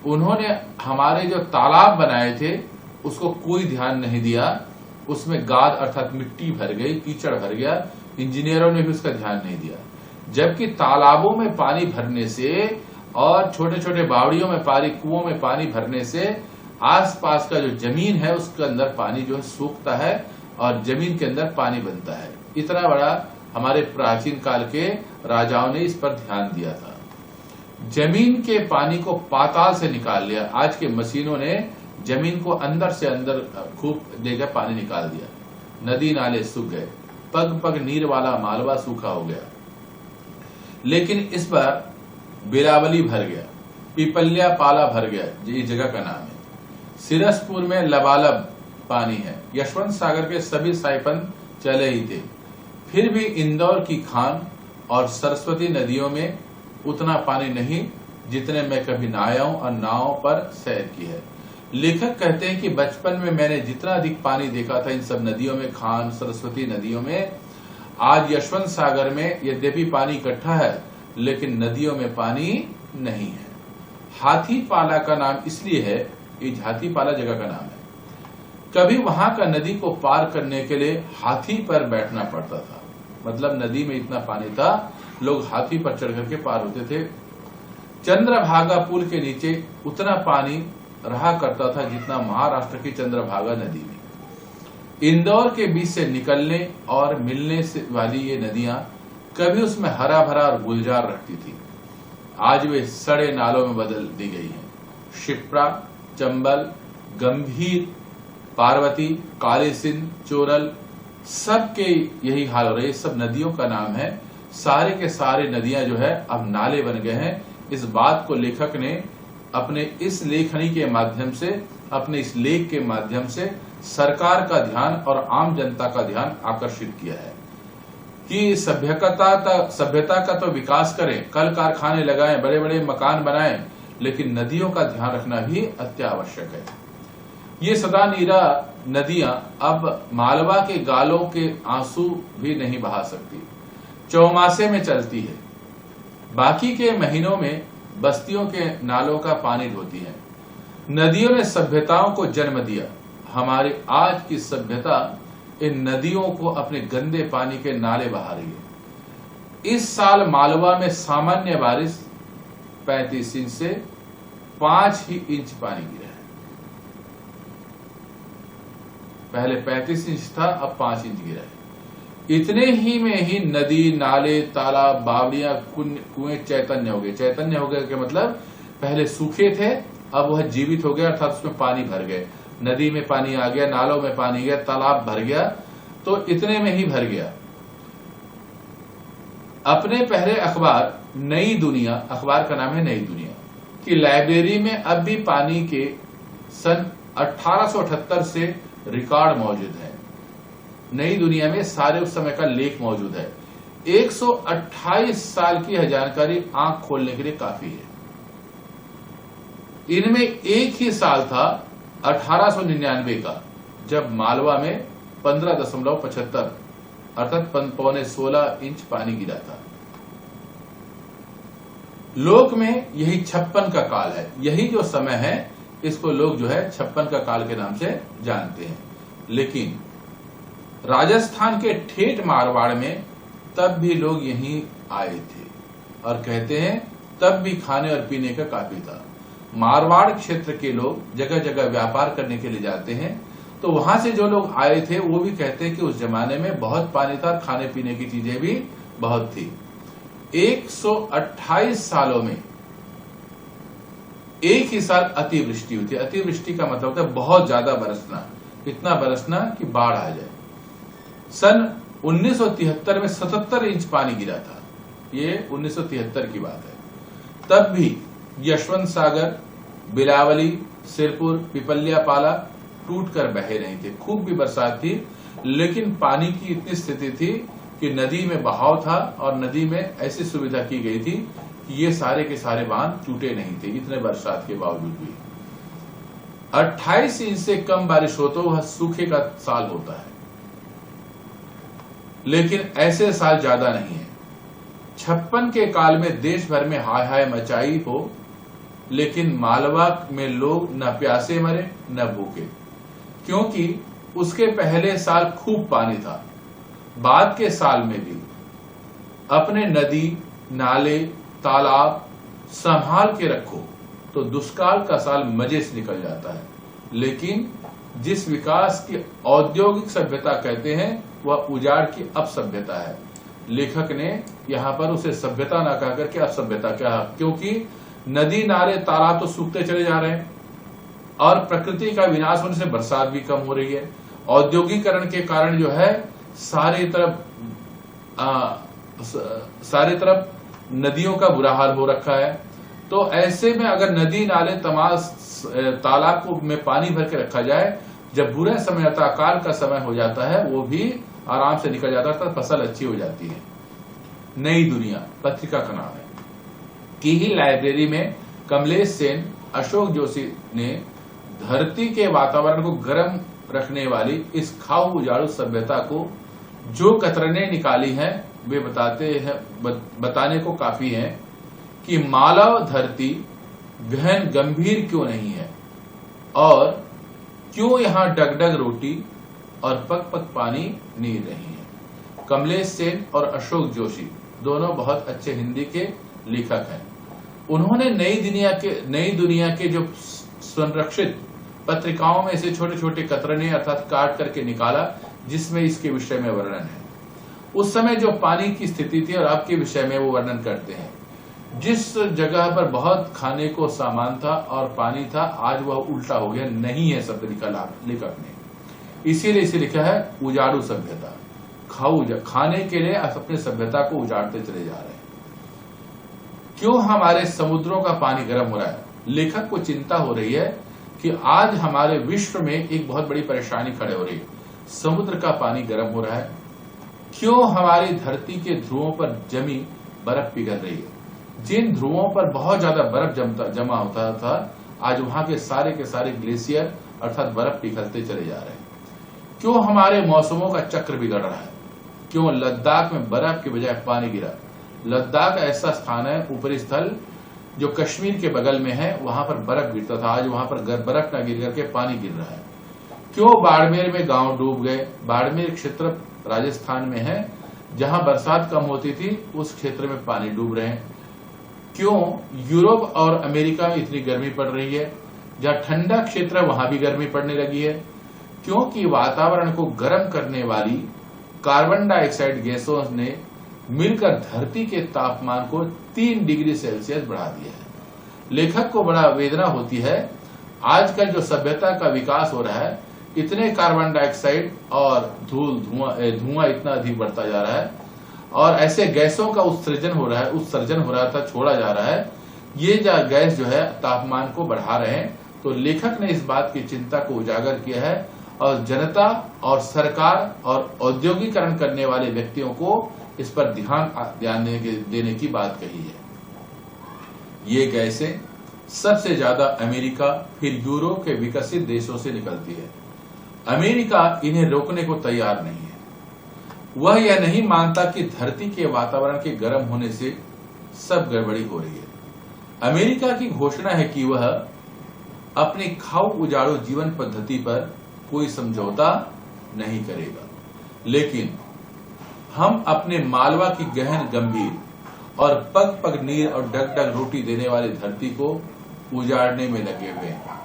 उन्होंने हमारे जो तालाब बनाए थे उसको कोई ध्यान नहीं दिया। उसमें गाद अर्थात मिट्टी भर गई, कीचड़ भर गया। इंजीनियरों ने भी उसका ध्यान नहीं दिया। जबकि तालाबों में पानी भरने से और छोटे छोटे बावड़ियों में पानी, कुओं में पानी भरने से आसपास का जो जमीन है उसके अंदर पानी जो है सूखता है और जमीन के अंदर पानी बनता है। इतना बड़ा हमारे प्राचीन काल के राजाओं ने इस पर ध्यान दिया था। जमीन के पानी को पाताल से निकाल लिया। आज के मशीनों ने जमीन को अंदर से अंदर खूब देकर पानी निकाल दिया। नदी नाले सूख गए, पग पग नीर वाला मालवा सूखा हो गया। लेकिन इस बार बिलावली भर गया, पिपल्या पाला भर गया, ये जगह का नाम है। सिरसपुर में लबालब पानी है। यशवंत सागर के सभी साइफन चले ही थे, फिर भी इंदौर की खान और सरस्वती नदियों में उतना पानी नहीं जितने मैं कभी नहाया हूं और नावों पर सैर की है। लेखक कहते हैं कि बचपन में मैंने जितना अधिक पानी देखा था इन सब नदियों में, खान सरस्वती नदियों में, आज यशवंत सागर में यद्यपि पानी इकट्ठा है लेकिन नदियों में पानी नहीं है। हाथीपाला का नाम इसलिए है, ये हाथीपाला जगह का नाम है। कभी वहां का नदी को पार करने के लिए हाथी पर बैठना पड़ता था। मतलब नदी में इतना पानी था, लोग हाथी पर चढ़ करके पार होते थे। चंद्रभागा पुल के नीचे उतना पानी रहा करता था जितना महाराष्ट्र की चंद्रभागा नदी में। इंदौर के बीच से निकलने और मिलने से वाली ये नदियां कभी उसमें हरा भरा और गुलजार रखती थी, आज वे सड़े नालों में बदल दी गई हैं। शिप्रा, चंबल, गंभीर, पार्वती, काली सिंध, चोरल, सबके यही हाल हो रहा है। सब नदियों का नाम है। सारे के सारे नदियां जो है अब नाले बन गए हैं। इस बात को लेखक ने अपने इस लेखनी के माध्यम से, अपने इस लेख के माध्यम से सरकार का ध्यान और आम जनता का ध्यान आकर्षित किया है कि सभ्यता का तो विकास करें, कल कारखाने लगाएं, बड़े बड़े मकान बनाएं, लेकिन नदियों का ध्यान रखना भी अत्यावश्यक है। ये सदा नीरा नदियां अब मालवा के गालों के आंसू भी नहीं बहा सकती, चौमासे में चलती है। बाकी के महीनों में बस्तियों के नालों का पानी ढोती है। नदियों ने सभ्यताओं को जन्म दिया। हमारी आज की सभ्यता इन नदियों को अपने गंदे पानी के नाले बहा रही है। इस साल मालवा में सामान्य बारिश 35 इंच से 5 ही इंच पानी गिरा है। पहले 35 इंच था, अब 5 इंच गिरा है। इतने ही में ही नदी, नाले, तालाब, बावड़ियां, कुएं चैतन्य हो गए। चैतन्य हो गए के मतलब पहले सूखे थे, अब वह जीवित हो गया, अर्थात उसमें पानी भर गए। नदी में पानी आ गया, नालों में पानी गया, तालाब भर गया, तो इतने में ही भर गया। अपने पहले अखबार नई दुनिया, अखबार का नाम है नई दुनिया, की लाइब्रेरी में अब भी पानी के सन 1878 से रिकॉर्ड मौजूद है। नई दुनिया में सारे उस समय का लेख मौजूद है। 128 साल की यह जानकारी आंख खोलने के लिए काफी है। इनमें एक ही साल था 1899 का, जब मालवा में 15.75 अर्थात 15.16 इंच पानी गिरा था। लोक में यही 56 का काल है। यही जो समय है, इसको लोग जो है 56 का काल के नाम से जानते हैं। लेकिन राजस्थान के ठेठ मारवाड़ में तब भी लोग यहीं आए थे, और कहते हैं तब भी खाने और पीने का काफी था। मारवाड़ क्षेत्र के लोग जगह जगह व्यापार करने के लिए जाते हैं, तो वहां से जो लोग आए थे वो भी कहते हैं कि उस जमाने में बहुत पानी था, खाने पीने की चीजें भी बहुत थी। 128 सालों में एक ही साल अतिवृष्टि हुई थी। अतिवृष्टि का मतलब होता है बहुत ज्यादा बरसना, इतना बरसना कि बाढ़ आ जाए। सन 1973 में 77 इंच पानी गिरा था। ये 1973 की बात है। तब भी यशवंत सागर, बिलावली, सिरपुर, पिपलिया पाला टूट कर बहे नहीं थे। खूब भी बरसात थी, लेकिन पानी की इतनी स्थिति थी कि नदी में बहाव था, और नदी में ऐसी सुविधा की गई थी कि ये सारे के सारे बांध टूटे नहीं थे, इतने बरसात के बावजूद भी। 28 इंच से कम बारिश हो तो वह सूखे का साल होता है, लेकिन ऐसे साल ज्यादा नहीं है। 56 के काल में देश भर में हाय हाय मचाई हो, लेकिन मालवा में लोग न प्यासे मरे न भूखे, क्योंकि उसके पहले साल खूब पानी था। बाद के साल में भी अपने नदी, नाले, तालाब संभाल के रखो तो दुष्काल का साल मजे से निकल जाता है। लेकिन जिस विकास की औद्योगिक सभ्यता कहते हैं, वह उजाड़ की अपसभ्यता है। लेखक ने यहां पर उसे सभ्यता ना कह करके अपसभ्यता कहा, क्योंकि नदी, नाले, तालाब तो सूखते चले जा रहे हैं, और प्रकृति का विनाश होने से बरसात भी कम हो रही है। औद्योगिकरण के कारण जो है सारे तरफ नदियों का बुरा हाल हो रखा है। तो ऐसे में अगर नदी, नाले, तालाब को में पानी भर के रखा जाए, जब बुरा समय आता, अकाल का समय हो जाता है, वो भी आराम से निकल जाता है, फसल अच्छी हो जाती है। नई दुनिया पत्रिका का नाम है की ही लाइब्रेरी में कमलेश सेन, अशोक जोशी ने धरती के वातावरण को गर्म रखने वाली इस खाऊ उजाड़ू सभ्यता को जो कतरने निकाली हैं, वे बताने को काफी है कि मालव धरती गहन गंभीर क्यों नहीं है, और क्यों यहां डगडग रोटी और पक पक पानी नीर रही है। कमलेश सेन और अशोक जोशी दोनों बहुत अच्छे हिंदी के लेखक हैं। उन्होंने नई दुनिया के जो संरक्षित पत्रिकाओं में से छोटे छोटे कतरने अर्थात काट करके निकाला, जिसमें इसके विषय में वर्णन है। उस समय जो पानी की स्थिति थी और अब के विषय में वो वर्णन करते हैं। जिस जगह पर बहुत खाने को सामान था और पानी था, आज वह उल्टा हो गया, नहीं है शब्द निकाला लेखक ने। इसीलिए इसे लिखा है उजाड़ू सभ्यता। खाने के लिए अपने सभ्यता को उजाड़ते चले जा रहे हैं। क्यों हमारे समुद्रों का पानी गर्म हो रहा है? लेखक को चिंता हो रही है कि आज हमारे विश्व में एक बहुत बड़ी परेशानी खड़े हो रही है, समुद्र का पानी गर्म हो रहा है। क्यों हमारी धरती के ध्रुवों पर जमी बर्फ पिघल रही है? जिन ध्रुवों पर बहुत ज्यादा बर्फ जमा होता था, आज वहां के सारे ग्लेशियर अर्थात बर्फ पिघलते चले जा रहे हैं। क्यों हमारे मौसमों का चक्र बिगड़ रहा है? क्यों लद्दाख में बर्फ के बजाय पानी गिरा? लद्दाख ऐसा स्थान है, ऊपरी स्थल जो कश्मीर के बगल में है, वहां पर बर्फ गिरता था, आज वहां पर बर्फ न गिर करके पानी गिर रहा है। क्यों बाड़मेर में गांव डूब गए? बाड़मेर क्षेत्र राजस्थान में है, जहां बरसात कम होती थी, उस क्षेत्र में पानी डूब रहे हैं। क्यों यूरोप और अमेरिका में इतनी गर्मी पड़ रही है? जहां ठंडा क्षेत्र है वहां भी गर्मी पड़ने लगी है। क्योंकि वातावरण को गर्म करने वाली कार्बन डाइऑक्साइड गैसों ने मिलकर धरती के तापमान को 3 डिग्री सेल्सियस बढ़ा दिया है। लेखक को बड़ा वेदना होती है, आजकल जो सभ्यता का विकास हो रहा है, इतने कार्बन डाइऑक्साइड और धुआं इतना अधिक बढ़ता जा रहा है और ऐसे गैसों का उत्सर्जन हो रहा था, छोड़ा जा रहा है। ये गैस जो है तापमान को बढ़ा रहे हैं। तो लेखक ने इस बात की चिंता को उजागर किया है और जनता और सरकार और औद्योगिकरण करने वाले व्यक्तियों को इस पर ध्यान देने की बात कही है। ये गैसें सबसे ज्यादा अमेरिका फिर यूरोप के विकसित देशों से निकलती है। अमेरिका इन्हें रोकने को तैयार नहीं है। वह यह नहीं मानता कि धरती के वातावरण के गर्म होने से सब गड़बड़ी हो रही है। अमेरिका की घोषणा है कि वह अपनी खाऊ उजाड़ू जीवन पद्धति पर कोई समझौता नहीं करेगा, लेकिन हम अपने मालवा की गहन गंभीर और पग पग नीर और डग डग रोटी देने वाली धरती को उजाड़ने में लगे हुए हैं।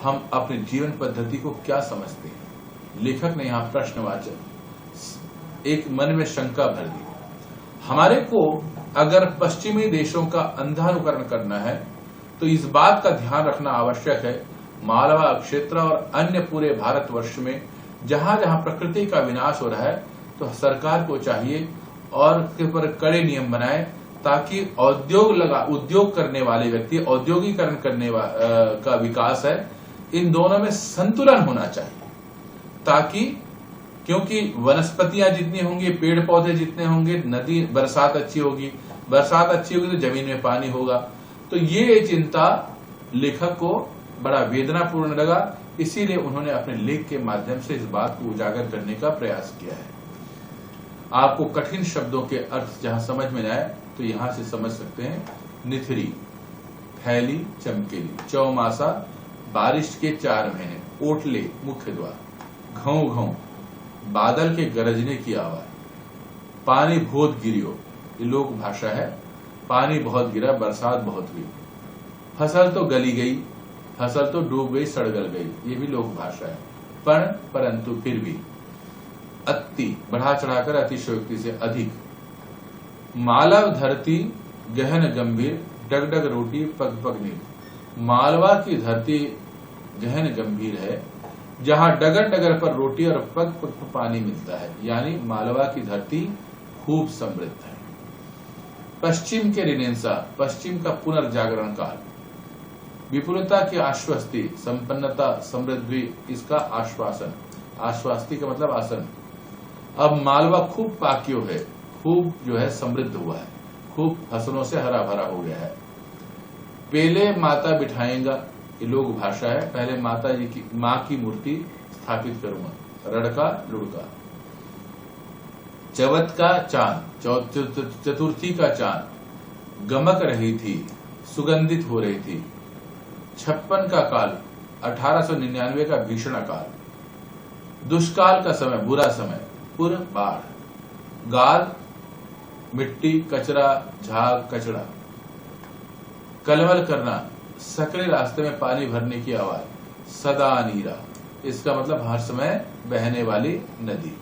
हम अपनी जीवन पद्धति को क्या समझते हैं? लेखक ने यहाँ प्रश्नवाचक एक मन में शंका भर दी। हमारे को अगर पश्चिमी देशों का अंधानुकरण करना है तो इस बात का ध्यान रखना आवश्यक है, मालवा क्षेत्र और अन्य पूरे भारतवर्ष में जहां जहां प्रकृति का विनाश हो रहा है, तो सरकार को चाहिए और के पर कड़े नियम बनाए ताकि उद्योग करने वाले व्यक्ति, औद्योगिकरण करने का विकास है, इन दोनों में संतुलन होना चाहिए। ताकि क्योंकि वनस्पतियां जितनी होंगी, पेड़ पौधे जितने होंगे, नदी बरसात अच्छी होगी तो जमीन में पानी होगा। तो ये चिंता लेखक को बड़ा वेदनापूर्ण लगा, इसीलिए उन्होंने अपने लेख के माध्यम से इस बात को उजागर करने का प्रयास किया है। आपको कठिन शब्दों के अर्थ जहां समझ में आए तो यहां से समझ सकते हैं। निथरी, फैली, चमकेली, चौमासा, बारिश के 4 महीने, ओटले, मुख्य द्वार, घाव घाव, बादल के गरजने की आवाज, पानी बहुत गिरियो, ये लोक भाषा है। पानी बहुत गिरा, बरसात बहुत हुई, फसल तो गली गई, फसल तो डूब गई, सड़गल गई, ये भी लोक भाषा है। परंतु फिर भी, अति, बढ़ा चढ़ाकर, अतिशयोक्ति से अधिक, मालव धरती गहन गंभीर, डग डग रोटी पग पग नीर। मालवा की धरती गहन गंभीर है, जहां डगर डगर पर रोटी और पग पग पर पानी मिलता है, यानी मालवा की धरती खूब समृद्ध है। पश्चिम के रिनेंसा, पश्चिम का पुनर्जागरण काल, विपुलता की आश्वस्ति, संपन्नता, समृद्धि, इसका आश्वासन, आश्वस्ति का मतलब आसन। अब मालवा खूब पाक्यो है, खूब जो है समृद्ध हुआ है, खूब फसलों से हरा भरा हो गया है। पहले माता बिठाएंगा, ये लोक भाषा है, पहले माता जी की माँ की मूर्ति स्थापित करूंगा, रड़का लुड़का। चवथ का चांद, चतुर्थी का चांद गमक रही थी, सुगंधित हो रही थी। 56 का काल, 1899 का भीषण काल, दुष्काल का समय, बुरा समय, पुर बाढ़, गाद, मिट्टी, कचरा, झाग, कचड़ा, कलवल करना, सकरे रास्ते में पानी भरने की आवाज, सदा नीरा, इसका मतलब हर समय बहने वाली नदी।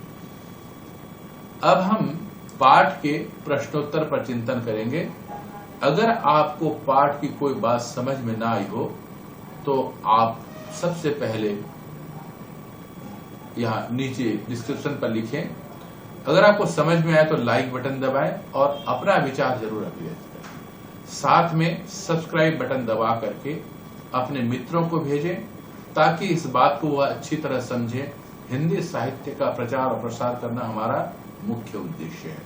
अब हम पाठ के प्रश्नोत्तर पर चिंतन करेंगे। अगर आपको पाठ की कोई बात समझ में ना आई हो तो आप सबसे पहले यहाँ नीचे डिस्क्रिप्शन पर लिखें। अगर आपको समझ में आए तो लाइक बटन दबाएं और अपना विचार जरूर रखिए। साथ में सब्सक्राइब बटन दबा करके अपने मित्रों को भेजें ताकि इस बात को वह अच्छी तरह समझें। हिंदी साहित्य का प्रचार और प्रसार करना हमारा मुख्य उद्देश्य है।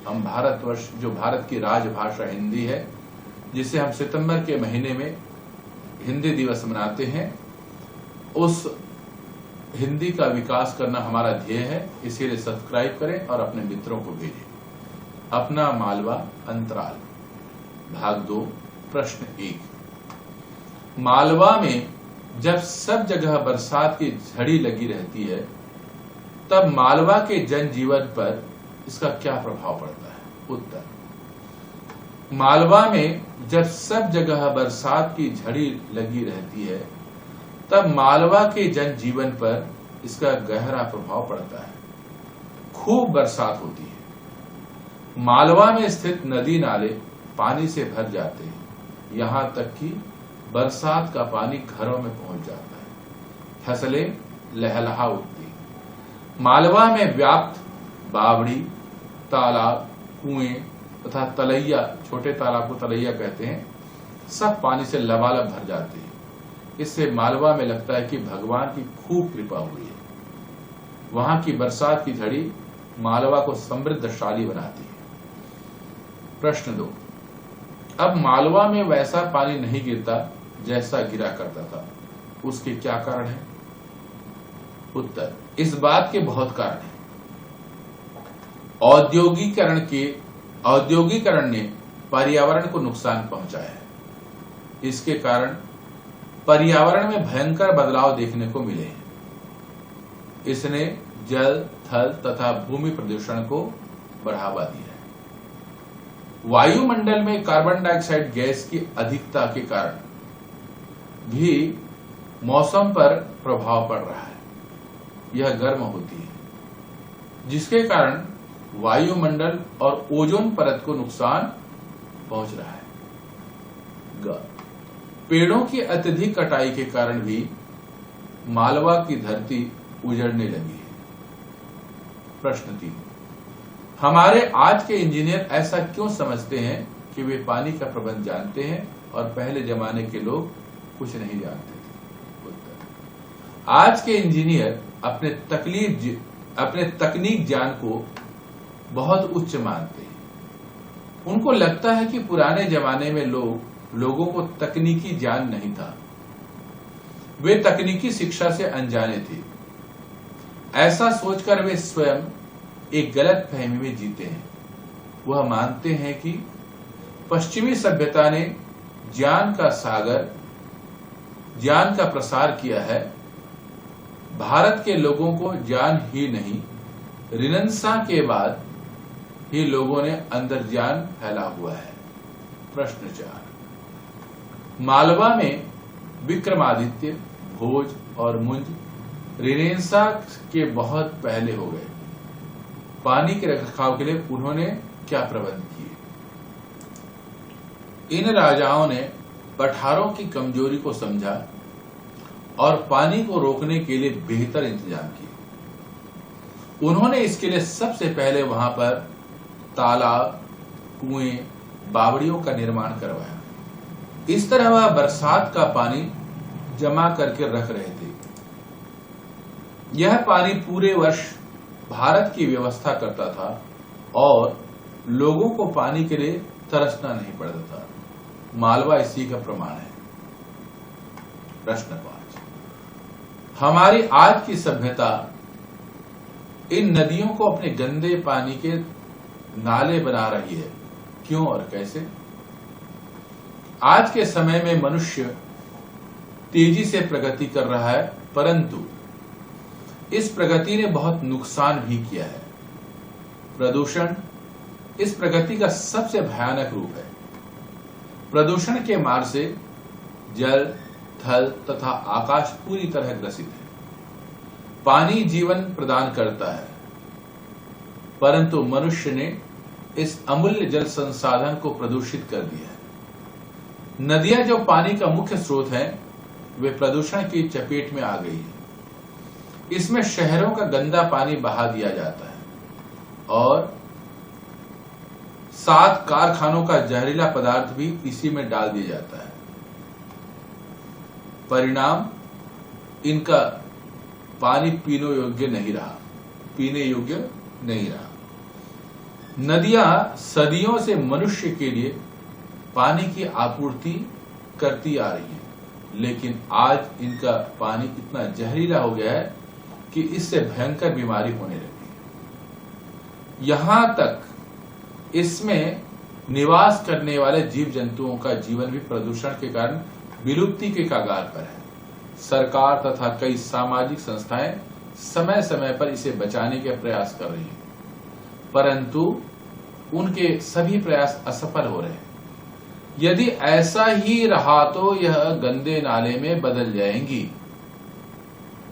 हम भारतवर्ष, जो भारत की राजभाषा हिंदी है, जिसे हम सितंबर के महीने में हिंदी दिवस मनाते हैं, उस हिंदी का विकास करना हमारा ध्येय है। इसीलिए सब्सक्राइब करें और अपने मित्रों को भेजें। अपना मालवा अंतराल भाग 2 प्रश्न 1। मालवा में जब सब जगह बरसात की झड़ी लगी रहती है तब मालवा के जनजीवन पर इसका क्या प्रभाव पड़ता है? उत्तर, मालवा में जब सब जगह बरसात की झड़ी लगी रहती है तब मालवा के जनजीवन पर इसका गहरा प्रभाव पड़ता है। खूब बरसात होती है, मालवा में स्थित नदी नाले पानी से भर जाते हैं, यहां तक कि बरसात का पानी घरों में पहुंच जाता है, फसलें लहलहा उठती हैं। मालवा में व्याप्त बावड़ी, तालाब, कुएं तथा तलैया, छोटे तालाब को तलैया कहते हैं, सब पानी से लबालब भर जाते हैं। इससे मालवा में लगता है कि भगवान की खूब कृपा हुई है। वहां की बरसात की झड़ी मालवा को समृद्धशाली बनाती है। प्रश्न 2। अब मालवा में वैसा पानी नहीं गिरता जैसा गिरा करता था, उसके क्या कारण है? उत्तर, इस बात के बहुत कारण हैं। औद्योगिकरण ने पर्यावरण को नुकसान पहुंचाया है। इसके कारण पर्यावरण में भयंकर बदलाव देखने को मिले हैं। इसने जल, थल तथा भूमि प्रदूषण को बढ़ावा दिया है। वायुमंडल में कार्बन डाइऑक्साइड गैस की अधिकता के कारण भी मौसम पर प्रभाव पड़ रहा है। यह गर्म होती है, जिसके कारण वायुमंडल और ओजोन परत को नुकसान पहुंच रहा है। पेड़ों की अत्यधिक कटाई के कारण भी मालवा की धरती उजड़ने लगी है। प्रश्न 3। हमारे आज के इंजीनियर ऐसा क्यों समझते हैं कि वे पानी का प्रबंध जानते हैं और पहले जमाने के लोग कुछ नहीं जानते थे? उत्तर, आज के इंजीनियर अपने तकनीक ज्ञान को बहुत उच्च मानते हैं। उनको लगता है कि पुराने जमाने में लोगों को तकनीकी ज्ञान नहीं था, वे तकनीकी शिक्षा से अनजाने थे। ऐसा सोचकर वे स्वयं एक गलत फहमी में जीते हैं। वह मानते हैं कि पश्चिमी सभ्यता ने ज्ञान का प्रसार किया है। भारत के लोगों को ज्ञान ही नहीं, रिनेसां के बाद ही लोगों ने अंदर ज्ञान फैला हुआ है। प्रश्न 4। मालवा में विक्रमादित्य, भोज और मुंज रिनेसां के बहुत पहले हो गए। पानी के रखरखाव के लिए उन्होंने क्या प्रबंध किए? इन राजाओं ने पठारों की कमजोरी को समझा और पानी को रोकने के लिए बेहतर इंतजाम किए। उन्होंने इसके लिए सबसे पहले वहां पर तालाब, कुएं, बावड़ियों का निर्माण करवाया। इस तरह वह बरसात का पानी जमा करके रख रहे थे। यह पानी पूरे वर्ष भारत की व्यवस्था करता था और लोगों को पानी के लिए तरसना नहीं पड़ता था। मालवा इसी का प्रमाण है। प्रश्न 5। हमारी आज की सभ्यता इन नदियों को अपने गंदे पानी के नाले बना रही है। क्यों और कैसे? आज के समय में मनुष्य तेजी से प्रगति कर रहा है, परंतु इस प्रगति ने बहुत नुकसान भी किया है। प्रदूषण इस प्रगति का सबसे भयानक रूप है। प्रदूषण के मार से जल, थल तथा आकाश पूरी तरह ग्रसित है। पानी जीवन प्रदान करता है, परंतु मनुष्य ने इस अमूल्य जल संसाधन को प्रदूषित कर दिया है। नदियां जो पानी का मुख्य स्रोत हैं, वे प्रदूषण की चपेट में आ गई है। इसमें शहरों का गंदा पानी बहा दिया जाता है और साथ कारखानों का जहरीला पदार्थ भी इसी में डाल दिया जाता है। परिणाम, इनका पानी पीने योग्य नहीं रहा। नदियां सदियों से मनुष्य के लिए पानी की आपूर्ति करती आ रही हैं, लेकिन आज इनका पानी इतना जहरीला हो गया है कि इससे भयंकर बीमारी होने लगी है। यहां तक इसमें निवास करने वाले जीव जंतुओं का जीवन भी प्रदूषण के कारण विलुप्ति के कगार पर है। सरकार तथा कई सामाजिक संस्थाएं समय समय पर इसे बचाने के प्रयास कर रही हैं, परंतु उनके सभी प्रयास असफल हो रहे हैं। यदि ऐसा ही रहा तो यह गंदे नाले में बदल जाएंगी।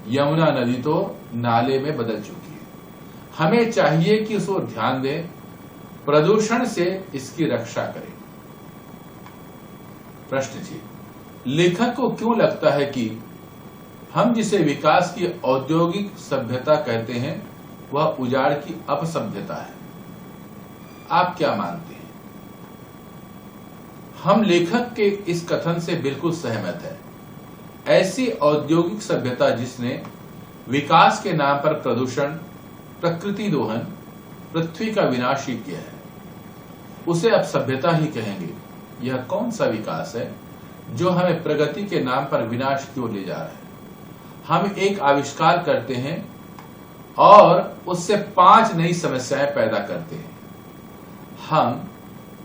यमुना नदी तो नाले में बदल चुकी है। हमें चाहिए कि उस पर ध्यान दें, प्रदूषण से इसकी रक्षा करें। प्रश्न जी, लेखक को क्यों लगता है कि हम जिसे विकास की औद्योगिक सभ्यता कहते हैं वह उजाड़ की अपसभ्यता है? आप क्या मानते हैं? हम लेखक के इस कथन से बिल्कुल सहमत हैं। ऐसी औद्योगिक सभ्यता जिसने विकास के नाम पर प्रदूषण, प्रकृति दोहन, पृथ्वी का विनाश ही किया है, उसे अब सभ्यता ही कहेंगे। यह कौन सा विकास है जो हमें प्रगति के नाम पर विनाश की ओर ले जा रहा है? हम एक आविष्कार करते हैं और उससे 5 नई समस्याएं पैदा करते हैं। हम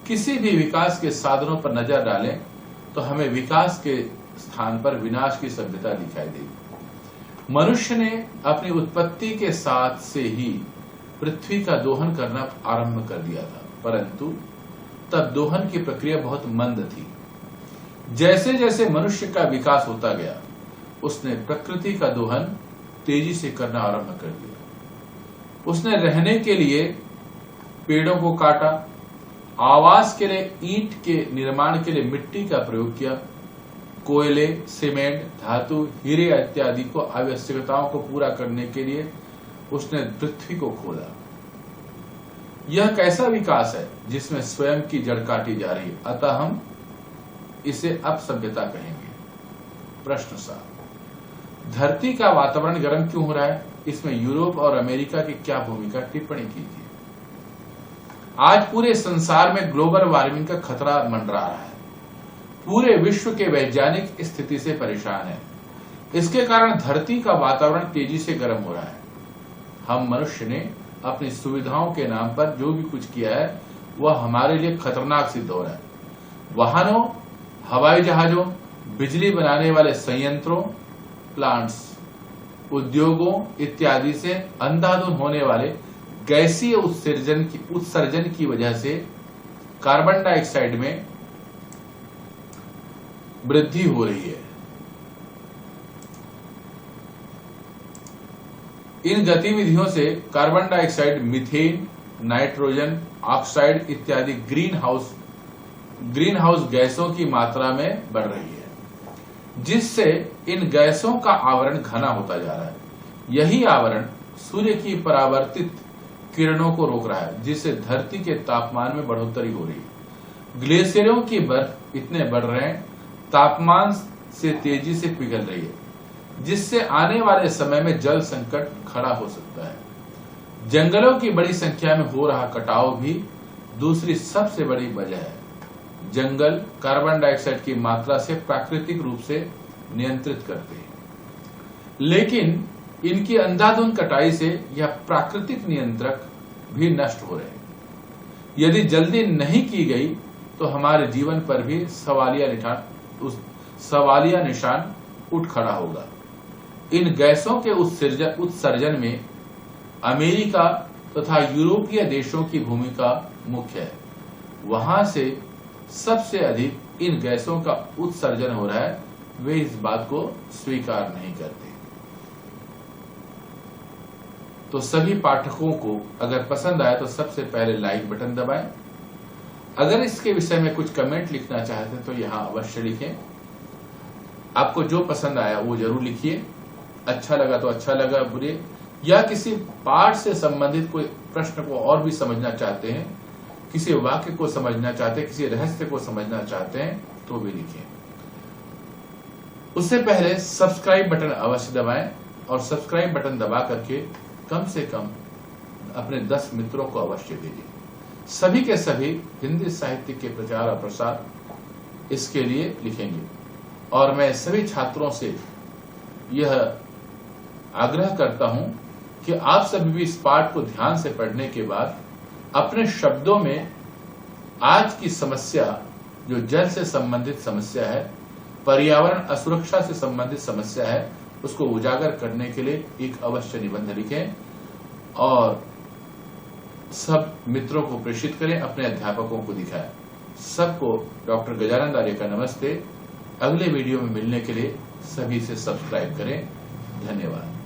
किसी भी विकास के साधनों पर नजर डालें तो हमें विकास के स्थान पर विनाश की सभ्यता दिखाई देगी। मनुष्य ने अपनी उत्पत्ति के साथ से ही पृथ्वी का दोहन करना आरंभ कर दिया था, परंतु तब दोहन की प्रक्रिया बहुत मंद थी। जैसे जैसे मनुष्य का विकास होता गया, उसने प्रकृति का दोहन तेजी से करना आरंभ कर दिया। उसने रहने के लिए पेड़ों को काटा, आवास के लिए ईंट के निर्माण के लिए मिट्टी का प्रयोग किया, कोयले, सीमेंट, धातु, हीरे इत्यादि को आवश्यकताओं को पूरा करने के लिए उसने पृथ्वी को खोदा। यह कैसा विकास है जिसमें स्वयं की जड़ काटी जा रही है? अतः हम इसे अपसभ्यता कहेंगे। प्रश्न 7, धरती का वातावरण गर्म क्यों हो रहा है? इसमें यूरोप और अमेरिका की क्या भूमिका? टिप्पणी कीजिए। आज पूरे संसार में ग्लोबल वार्मिंग का खतरा मंडरा रहा है। पूरे विश्व के वैज्ञानिक स्थिति से परेशान है। इसके कारण धरती का वातावरण तेजी से गर्म हो रहा है। हम मनुष्य ने अपनी सुविधाओं के नाम पर जो भी कुछ किया है वह हमारे लिए खतरनाक सिद्ध हो रहा है। वाहनों, हवाई जहाजों, बिजली बनाने वाले संयंत्रों, प्लांट्स, उद्योगों इत्यादि से अंधाधुंध होने वाले गैसीय उत्सर्जन की वजह से कार्बन डाइऑक्साइड में वृद्धि हो रही है। इन गतिविधियों से carbon dioxide, methane, nitrogen oxide इत्यादि ग्रीन हाउस गैसों की मात्रा में बढ़ रही है, जिससे इन गैसों का आवरण घना होता जा रहा है। यही आवरण सूर्य की परावर्तित किरणों को रोक रहा है, जिससे धरती के तापमान में बढ़ोतरी हो रही है। ग्लेशियरों की बर्फ इतने बढ़ रहे हैं, तापमान से तेजी से पिघल रही है, जिससे आने वाले समय में जल संकट खड़ा हो सकता है। जंगलों की बड़ी संख्या में हो रहा कटाव भी दूसरी सबसे बड़ी वजह है। जंगल कार्बन डाइऑक्साइड की मात्रा से प्राकृतिक रूप से नियंत्रित करते हैं, लेकिन इनकी अंधाधुंध कटाई से यह प्राकृतिक नियंत्रक भी नष्ट हो रहे हैं। यदि जल्दी नहीं की गई तो हमारे जीवन पर भी सवालिया निशान उठ खड़ा होगा। इन गैसों के उत्सर्जन में अमेरिका तथा यूरोपीय देशों की भूमिका मुख्य है। वहां से सबसे अधिक इन गैसों का उत्सर्जन हो रहा है। वे इस बात को स्वीकार नहीं करते। तो सभी पाठकों को अगर पसंद आए तो सबसे पहले लाइक बटन दबाएं। अगर इसके विषय में कुछ कमेंट लिखना चाहते हैं तो यहां अवश्य लिखें। आपको जो पसंद आया वो जरूर लिखिए। अच्छा लगा तो अच्छा लगा, बुरे या किसी पाठ से संबंधित कोई प्रश्न को और भी समझना चाहते हैं, किसी वाक्य को समझना चाहते हैं, किसी रहस्य को समझना चाहते हैं तो भी लिखिए। उससे पहले सब्सक्राइब बटन अवश्य दबाएं और सब्सक्राइब बटन दबा करके कम से कम अपने 10 मित्रों को अवश्य भेजिए। सभी के सभी हिंदी साहित्य के प्रचार और प्रसार इसके लिए लिखेंगे। और मैं सभी छात्रों से यह आग्रह करता हूं कि आप सभी भी इस पाठ को ध्यान से पढ़ने के बाद अपने शब्दों में आज की समस्या, जो जल से संबंधित समस्या है, पर्यावरण असुरक्षा से संबंधित समस्या है, उसको उजागर करने के लिए एक अवश्य निबंध लिखें और सब मित्रों को प्रेषित करें, अपने अध्यापकों को दिखाएं। सबको डॉक्टर गजानंद आर्य का नमस्ते। अगले वीडियो में मिलने के लिए सभी से सब्सक्राइब करें। धन्यवाद।